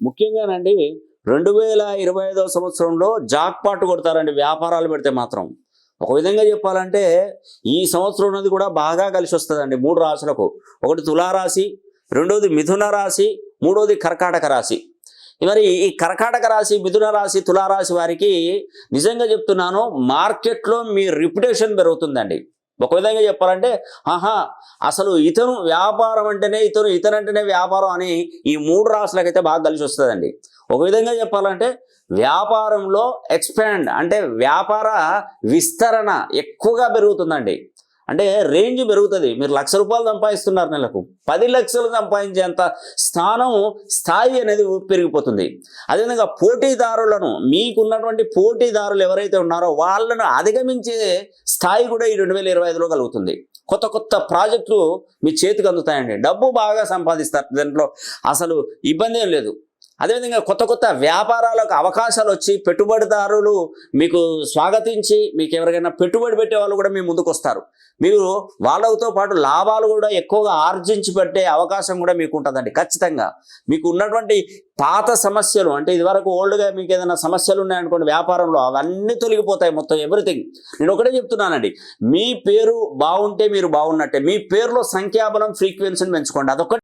ముఖ్యంగానండి 2025వ సంవత్సరంలో జాక్పాట్ కొడతారండి వ్యాపారాలు పెడితే మాత్రం. ఒక విధంగా చెప్పాలంటే ఈ సంవత్సరం ఉన్నది కూడా బాగా కలిసి వస్తుందండి 3 రాశులకు. ఒకటి తులారాశి, రెండోది మిథున రాశి, మూడోది కర్కాటక రాశి. మరి ఈ కర్కాటక రాశి, మిథున రాశి, తులారాశి వారికి నిజంగా చెప్తున్నాను, మార్కెట్లో మీ రిప్యుటేషన్ పెరుగుతుందండి. ఒక విధంగా చెప్పాలంటే అసలు ఇతను వ్యాపారం అంటేనే ఇతనంటేనే వ్యాపారం అని ఈ 3 రాశులకైతే బాగా కలిసి వస్తుందండి. ఒక విధంగా చెప్పాలంటే వ్యాపారంలో ఎక్స్పాండ్ అంటే వ్యాపార విస్తరణ ఎక్కువగా పెరుగుతుందండి. అంటే రేంజ్ పెరుగుతుంది. మీరు ₹1,00,000 సంపాదిస్తున్నారు నెలకు, 10 లక్షలు సంపాదించేంత స్థాయి అనేది పెరిగిపోతుంది. అదేవిధంగా పోటీదారులను, మీకున్నటువంటి పోటీదారులు ఎవరైతే ఉన్నారో వాళ్ళను అధిగమించే స్థాయి కూడా ఈ 2025లో కలుగుతుంది. కొత్త కొత్త ప్రాజెక్టులు మీ చేతికి అందుతాయండి. డబ్బు బాగా సంపాదిస్తారు, దాంట్లో అసలు ఇబ్బంది ఏం లేదు. అదేవిధంగా కొత్త కొత్త వ్యాపారాలకు అవకాశాలు వచ్చి పెట్టుబడిదారులు మీకు స్వాగతించి, మీకు ఎవరికైనా పెట్టుబడి పెట్టే వాళ్ళు కూడా మీ ముందుకు వస్తారు. మీరు వాళ్ళతో పాటు లాభాలు కూడా ఎక్కువగా ఆర్జించి పెట్టే అవకాశం కూడా మీకు ఉంటుందండి. ఖచ్చితంగా మీకు ఉన్నటువంటి పాత సమస్యలు, అంటే ఇదివరకు ఓల్డ్గా మీకు ఏదైనా సమస్యలు ఉన్నాయనుకోండి వ్యాపారంలో, అవన్నీ తొలగిపోతాయి మొత్తం ఎవ్రీథింగ్. నేను ఒకటే చెప్తున్నానండి, మీ పేరు బాగుంటే మీరు బాగున్నట్టే. మీ పేరులో సంఖ్యాబలం ఫ్రీక్వెన్సీని పెంచుకోండి. అదొకటి